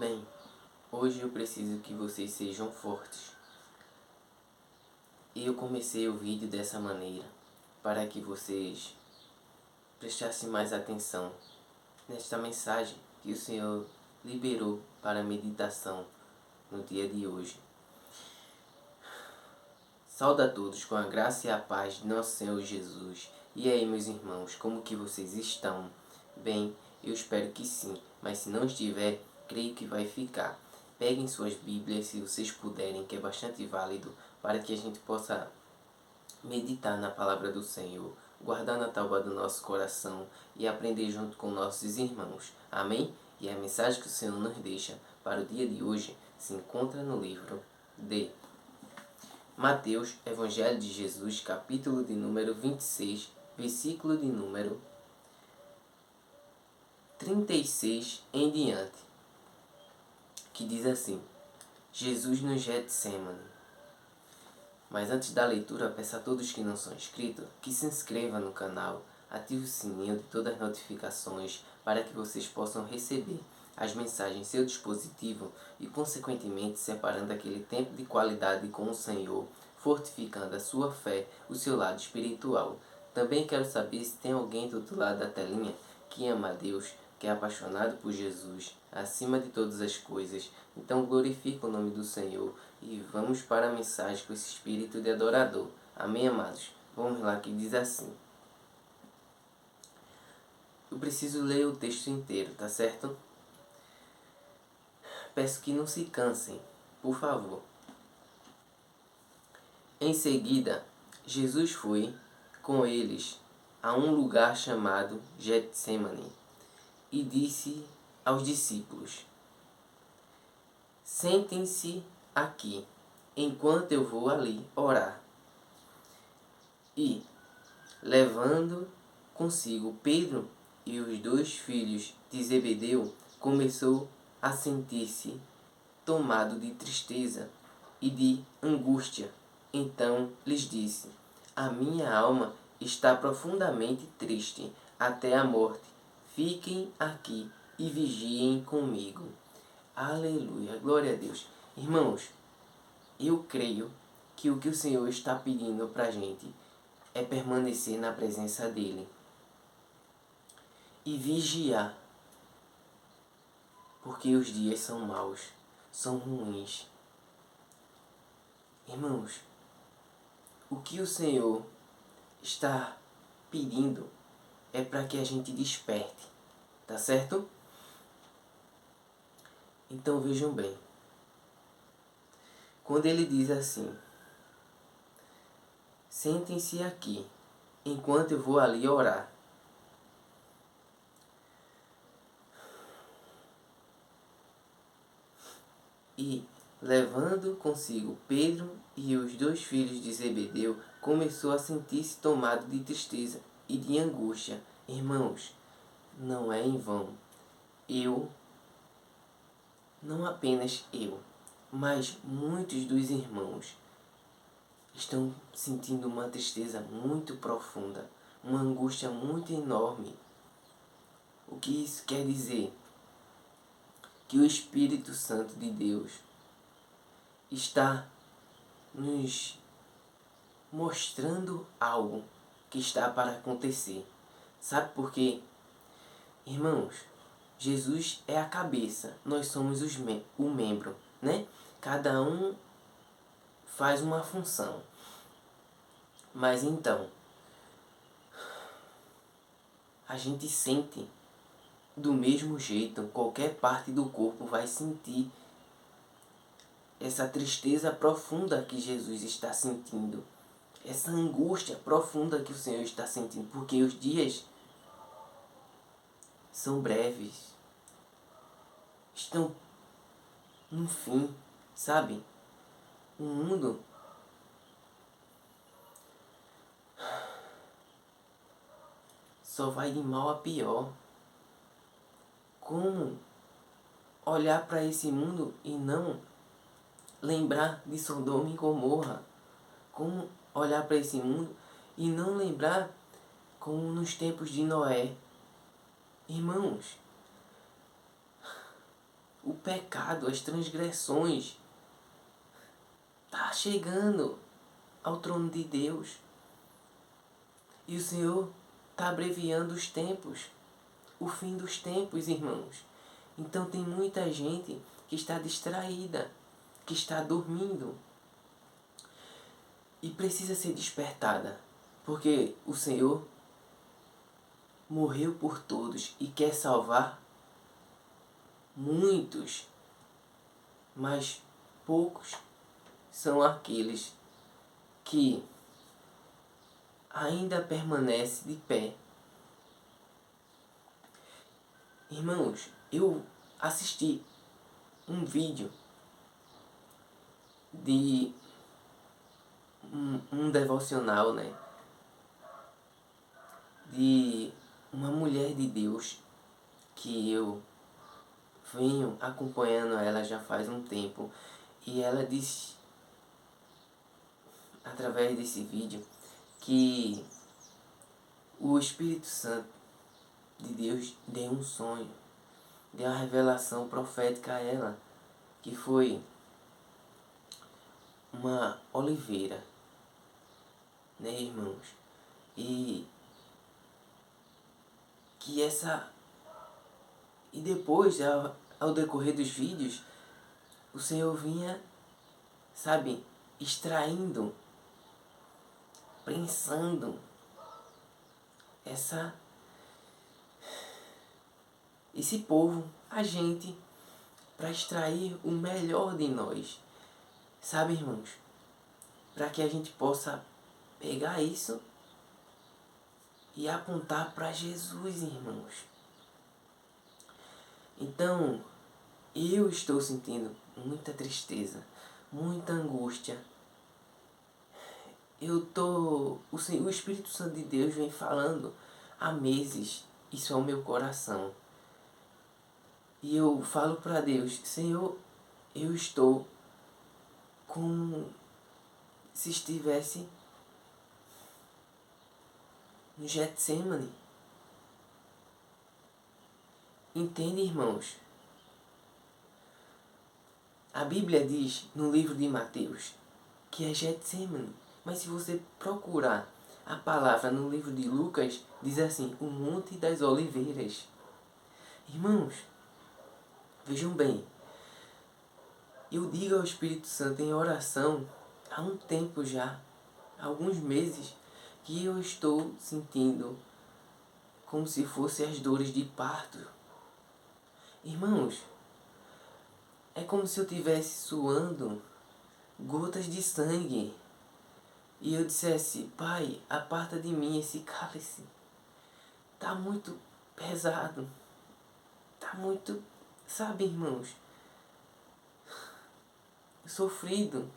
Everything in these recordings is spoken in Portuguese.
Bem, hoje eu preciso que vocês sejam fortes. E eu comecei o vídeo dessa maneira, para que vocês prestassem mais atenção nesta mensagem que o Senhor liberou para a meditação no dia de hoje. Saúdo a todos com a graça e a paz de nosso Senhor Jesus. E aí, meus irmãos, como que vocês estão? Bem, eu espero que sim, mas se não estiver, creio que vai ficar. Peguem suas Bíblias, se vocês puderem, que é bastante válido, para que a gente possa meditar na palavra do Senhor, guardar na tábua do nosso coração e aprender junto com nossos irmãos. Amém? E a mensagem que o Senhor nos deixa para o dia de hoje se encontra no livro de Mateus, Evangelho de Jesus, capítulo de número 26, versículo de número 36 em diante, que diz assim: Jesus no Getsemane. Mas antes da leitura, peço a todos que não são inscritos que se inscrevam no canal, ative o sininho de todas as notificações para que vocês possam receber as mensagens em seu dispositivo e, consequentemente, separando aquele tempo de qualidade com o Senhor, fortificando a sua fé, o seu lado espiritual. Também quero saber se tem alguém do outro lado da telinha que ama a Deus, que é apaixonado por Jesus, acima de todas as coisas. Então glorifica o nome do Senhor e vamos para a mensagem com esse espírito de adorador. Amém, amados? Vamos lá, que diz assim. Eu preciso ler o texto inteiro, tá certo? Peço que não se cansem, por favor. Em seguida, Jesus foi com eles a um lugar chamado Getsemane e disse aos discípulos: sentem-se aqui, enquanto eu vou ali orar. E, levando consigo Pedro e os 2 filhos de Zebedeu, começou a sentir-se tomado de tristeza e de angústia. Então lhes disse: a minha alma está profundamente triste até a morte. Fiquem aqui e vigiem comigo. Aleluia, glória a Deus. Irmãos, eu creio que o Senhor está pedindo para a gente é permanecer na presença dEle e vigiar, porque os dias são maus, são ruins. Irmãos, o que o Senhor está pedindo é para que a gente desperte, tá certo? Então vejam bem, quando ele diz assim: sentem-se aqui, enquanto eu vou ali orar. E, levando consigo Pedro e os 2 filhos de Zebedeu, começou a sentir-se tomado de tristeza e de angústia. Irmãos, não é em vão. Não apenas eu, mas muitos dos irmãos estão sentindo uma tristeza muito profunda, uma angústia muito enorme. O que isso quer dizer? Que o Espírito Santo de Deus está nos mostrando algo que está para acontecer. Sabe por quê? Irmãos, Jesus é a cabeça, nós somos o membro, né? Cada um faz uma função. Mas então, a gente sente do mesmo jeito, qualquer parte do corpo vai sentir essa tristeza profunda que Jesus está sentindo, essa angústia profunda que o Senhor está sentindo, porque os dias são breves, estão no fim, sabe? O mundo só vai de mal a pior. Como olhar para esse mundo e não lembrar de Sodoma e Gomorra? Como olhar para esse mundo e não lembrar como nos tempos de Noé? Irmãos, o pecado, as transgressões, está chegando ao trono de Deus. E o Senhor está abreviando os tempos, o fim dos tempos, irmãos. Então tem muita gente que está distraída, que está dormindo e precisa ser despertada, porque o Senhor morreu por todos e quer salvar muitos, mas poucos são aqueles que ainda permanecem de pé. Irmãos, eu assisti um vídeo de um devocional, né? De uma mulher de Deus que eu venho acompanhando ela já faz um tempo. E ela disse, através desse vídeo, que o Espírito Santo de Deus deu um sonho, deu uma revelação profética a ela, que foi uma oliveira, né, irmãos? E que depois, ao decorrer dos vídeos, o Senhor vinha, sabe, extraindo, prensando esse povo, a gente, para extrair o melhor de nós. Sabe, irmãos? Para que a gente possa pegar isso e apontar para Jesus, irmãos. Então, eu estou sentindo muita tristeza, muita angústia. O Espírito Santo de Deus vem falando há meses isso ao meu coração. E eu falo para Deus, Senhor, eu estou como se estivesse no Getsemane. Entende, irmãos? A Bíblia diz no livro de Mateus que é Getsemane. Mas se você procurar a palavra no livro de Lucas, diz assim, o Monte das Oliveiras. Irmãos, vejam bem, eu digo ao Espírito Santo em oração há um tempo já, há alguns meses, que eu estou sentindo como se fossem as dores de parto. Irmãos, é como se eu estivesse suando gotas de sangue. E eu dissesse, Pai, aparta de mim esse cálice. Tá muito pesado. Tá muito, sabe, irmãos, sofrido.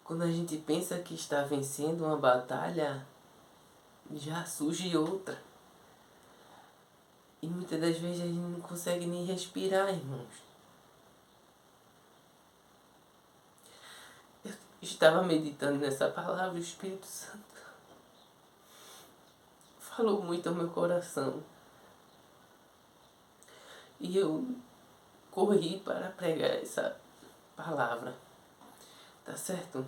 Quando a gente pensa que está vencendo uma batalha, já surge outra. E muitas das vezes a gente não consegue nem respirar, irmãos. Eu estava meditando nessa palavra, o Espírito Santo falou muito ao meu coração. E eu corri para pregar essa palavra. Tá certo?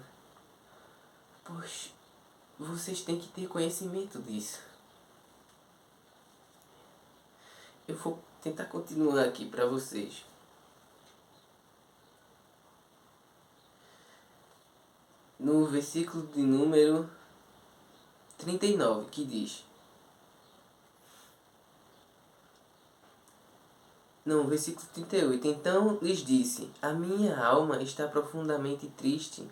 Pois vocês têm que ter conhecimento disso. Eu vou tentar continuar aqui para vocês. No versículo de número 39, que diz... Não, versículo 38. Então lhes disse, a minha alma está profundamente triste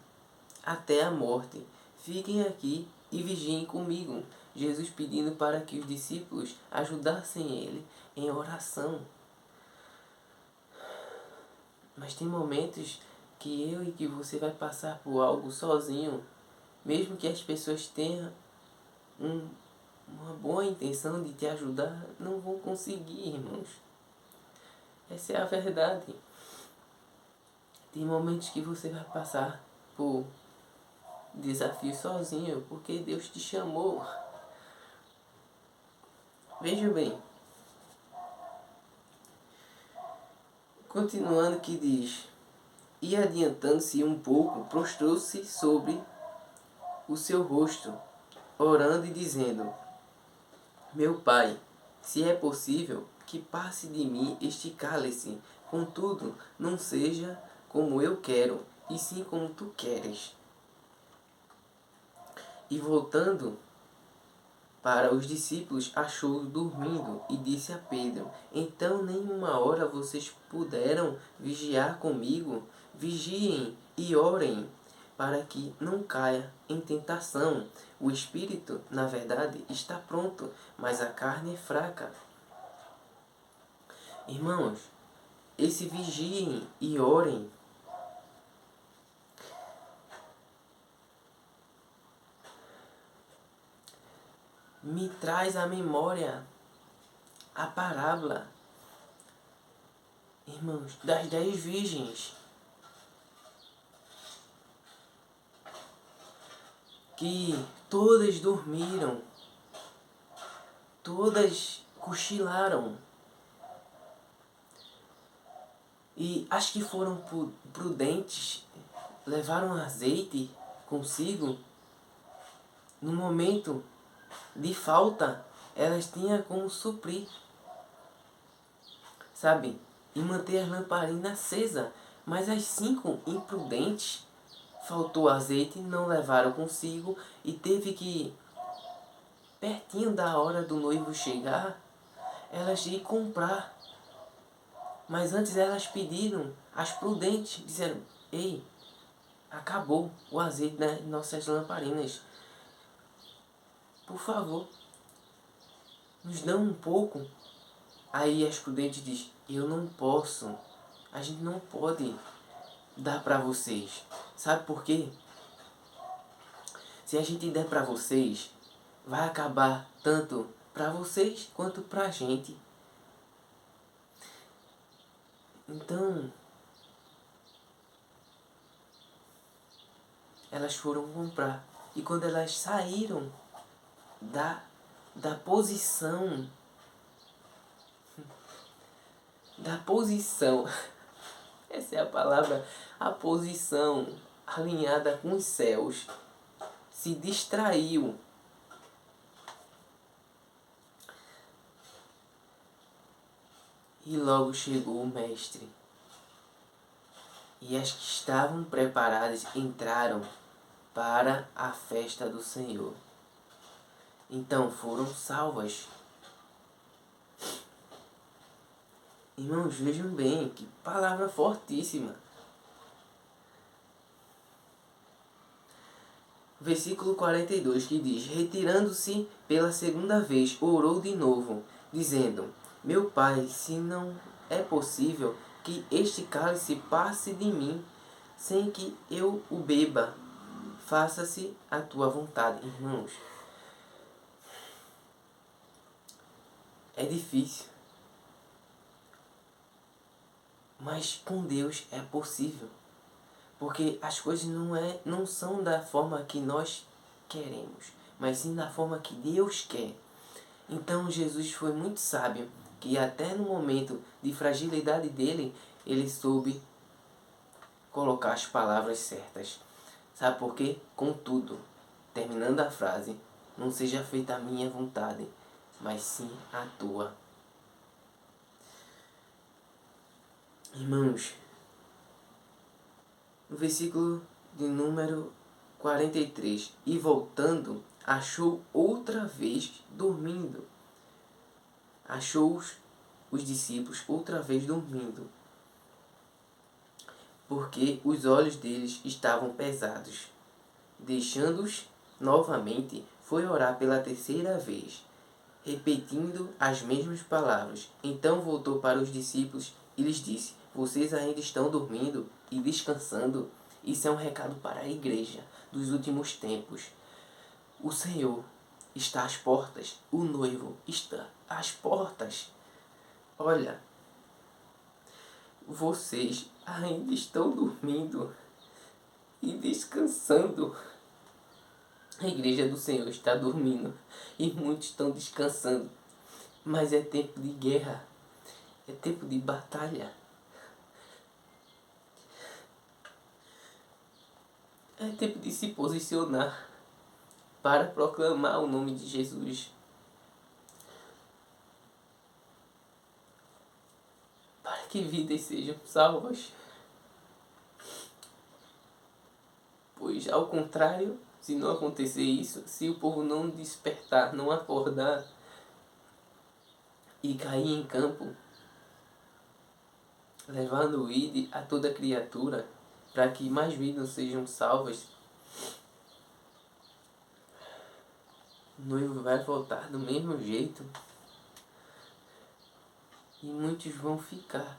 até a morte. Fiquem aqui e vigiem comigo. Jesus pedindo para que os discípulos ajudassem ele em oração. Mas tem momentos que eu e que você vai passar por algo sozinho. Mesmo que as pessoas tenham uma boa intenção de te ajudar, não vão conseguir, irmãos. Essa é a verdade. Tem momentos que você vai passar por desafios sozinho, porque Deus te chamou. Veja bem, Continuando que diz: e adiantando-se um pouco, prostrou-se sobre o seu rosto, orando e dizendo: meu Pai, se é possível, que passe de mim este cálice, contudo, não seja como eu quero, e sim como tu queres. E voltando para os discípulos, achou-os dormindo, e disse a Pedro: então nem uma hora vocês puderam vigiar comigo? Vigiem e orem, para que não caia em tentação. O espírito, na verdade, está pronto, mas a carne é fraca. Irmãos, esse vigiem e orem me traz à memória a parábola, irmãos, das 10 virgens, que todas dormiram, todas cochilaram, e as que foram prudentes levaram azeite consigo. No momento de falta, elas tinham como suprir, sabe? E manter as lamparinas acesas. Mas as 5 imprudentes, faltou azeite, não levaram consigo e teve que, pertinho da hora do noivo chegar, elas ir comprar. Mas antes elas pediram, as prudentes disseram: ei, acabou o azeite das nossas lamparinas. Por favor, nos dão um pouco. Aí as prudentes dizem: eu não posso. A gente não pode dar para vocês. Sabe por quê? Se a gente der para vocês, vai acabar tanto para vocês quanto para a gente. Então, elas foram comprar. E quando elas saíram da posição, essa é a palavra, a posição alinhada com os céus, se distraiu. E logo chegou o mestre. E as que estavam preparadas entraram para a festa do Senhor. Então foram salvas. Irmãos, vejam bem, que palavra fortíssima. Versículo 42 que diz: retirando-se pela segunda vez, orou de novo, dizendo: meu Pai, se não é possível que este cálice passe de mim, sem que eu o beba, faça-se a tua vontade. Irmãos, é difícil, mas com Deus é possível. Porque as coisas não são da forma que nós queremos, mas sim da forma que Deus quer. Então Jesus foi muito sábio, que até no momento de fragilidade dele, ele soube colocar as palavras certas. Sabe por quê? Contudo, terminando a frase: não seja feita a minha vontade, mas sim a tua. Irmãos, no versículo de número 43, e voltando, achou outra vez dormindo. Achou os discípulos outra vez dormindo, porque os olhos deles estavam pesados. Deixando-os novamente, foi orar pela terceira vez, repetindo as mesmas palavras. Então voltou para os discípulos e lhes disse: vocês ainda estão dormindo e descansando? Isso é um recado para a igreja dos últimos tempos. O Senhor está às portas, o noivo está às portas. Olha, vocês ainda estão dormindo e descansando. A igreja do Senhor está dormindo e muitos estão descansando. Mas é tempo de guerra, é tempo de batalha. É tempo de se posicionar para proclamar o nome de Jesus. Para que vidas sejam salvas. Pois, ao contrário, se não acontecer isso, se o povo não despertar, não acordar e cair em campo, levando o ID a toda criatura, para que mais vidas sejam salvas, o noivo vai voltar do mesmo jeito e muitos vão ficar.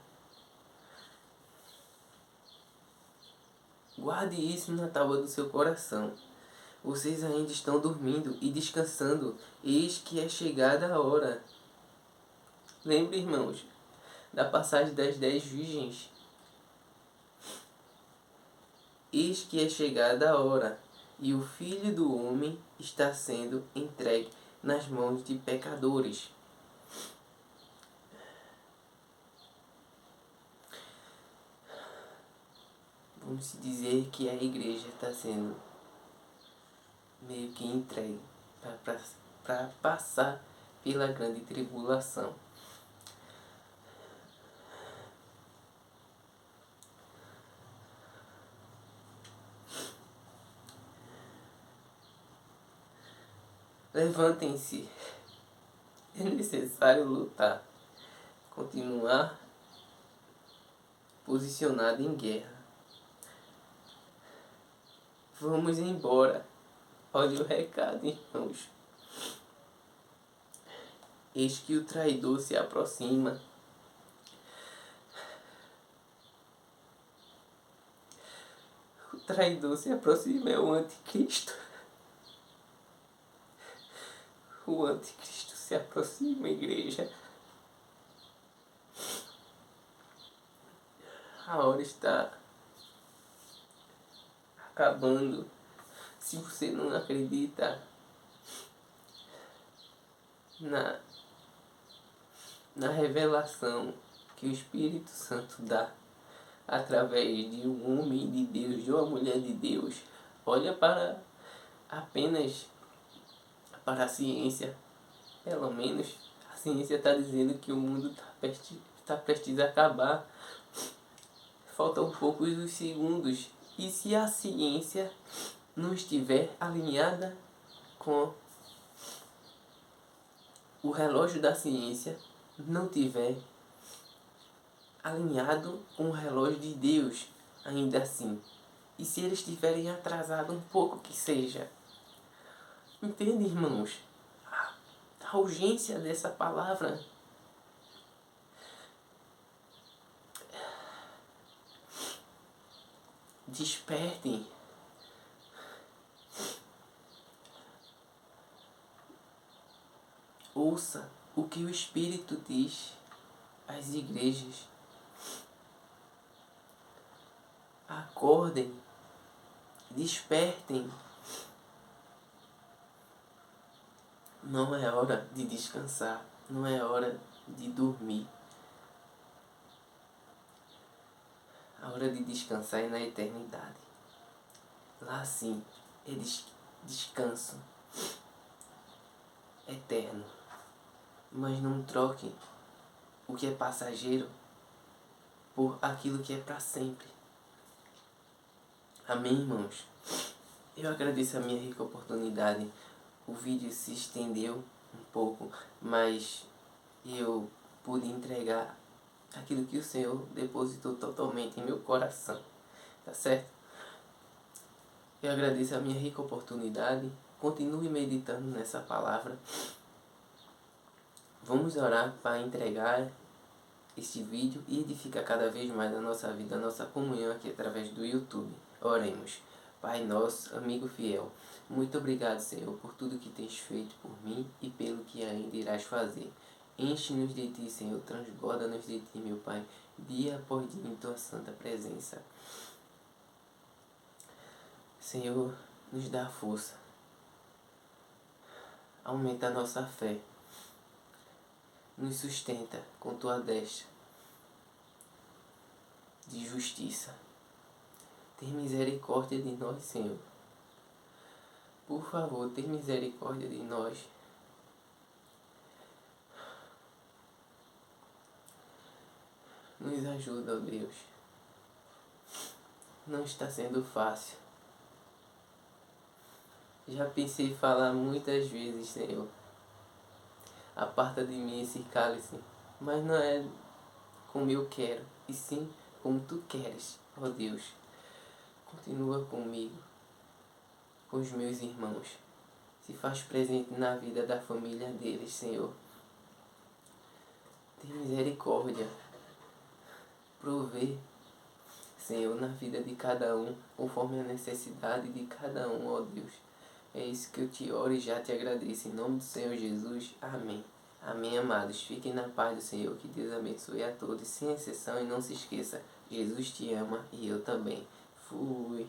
Guarde isso na tábua do seu coração. Vocês ainda estão dormindo e descansando, eis que é chegada a hora. Lembre, irmãos, da passagem das 10 virgens. Eis que é chegada a hora, e o Filho do Homem está sendo entregue nas mãos de pecadores. Vamos dizer que a igreja está sendo meio que entregue para passar pela grande tribulação. Levantem-se. É necessário lutar. Continuar posicionado em guerra. Vamos embora. Olha o recado, irmãos. Eis que o traidor se aproxima. O traidor se aproxima, é o anticristo. O anticristo se aproxima, igreja. A hora está acabando. Se você não acredita na revelação que o Espírito Santo dá através de um homem de Deus, de uma mulher de Deus, olha apenas para a ciência. Pelo menos a ciência está dizendo que o mundo está prestes a acabar. Faltam poucos os segundos. E se a ciência não estiver alinhada com o relógio da ciência, não tiver alinhado com o relógio de Deus, ainda assim, e se eles estiverem atrasados um pouco que seja, entende, irmãos? A urgência dessa palavra. Despertem. Ouça o que o Espírito diz às igrejas. Acordem. Despertem. Não é hora de descansar. Não é hora de dormir. A hora de descansar é na eternidade. Lá sim é descanso eterno. Mas não troque o que é passageiro por aquilo que é para sempre. Amém, irmãos? Eu agradeço a minha rica oportunidade. O vídeo se estendeu um pouco, mas eu pude entregar aquilo que o Senhor depositou totalmente em meu coração. Tá certo? Eu agradeço a minha rica oportunidade. Continue meditando nessa palavra. Vamos orar para entregar este vídeo e edificar cada vez mais a nossa vida, a nossa comunhão aqui através do YouTube. Oremos. Pai nosso, amigo fiel, muito obrigado, Senhor, por tudo que tens feito por mim e pelo que ainda irás fazer. Enche-nos de Ti, Senhor, transborda-nos de Ti, meu Pai, dia após dia em Tua santa presença. Senhor, nos dá força. Aumenta a nossa fé. Nos sustenta com Tua destra de justiça. Tem misericórdia de nós, Senhor. Por favor, tem misericórdia de nós. Nos ajuda, ó Deus. Não está sendo fácil. Já pensei em falar muitas vezes, Senhor. Aparta de mim esse cálice. Mas não é como eu quero, e sim como tu queres, ó Deus. Continua comigo, com os meus irmãos. Se faz presente na vida da família deles, Senhor. Tem misericórdia. Provê, Senhor, na vida de cada um, conforme a necessidade de cada um, ó Deus. É isso que eu te oro e já te agradeço. Em nome do Senhor Jesus. Amém. Amém, amados. Fiquem na paz do Senhor. Que Deus abençoe a todos, sem exceção. E não se esqueça, Jesus te ama e eu também. Fui.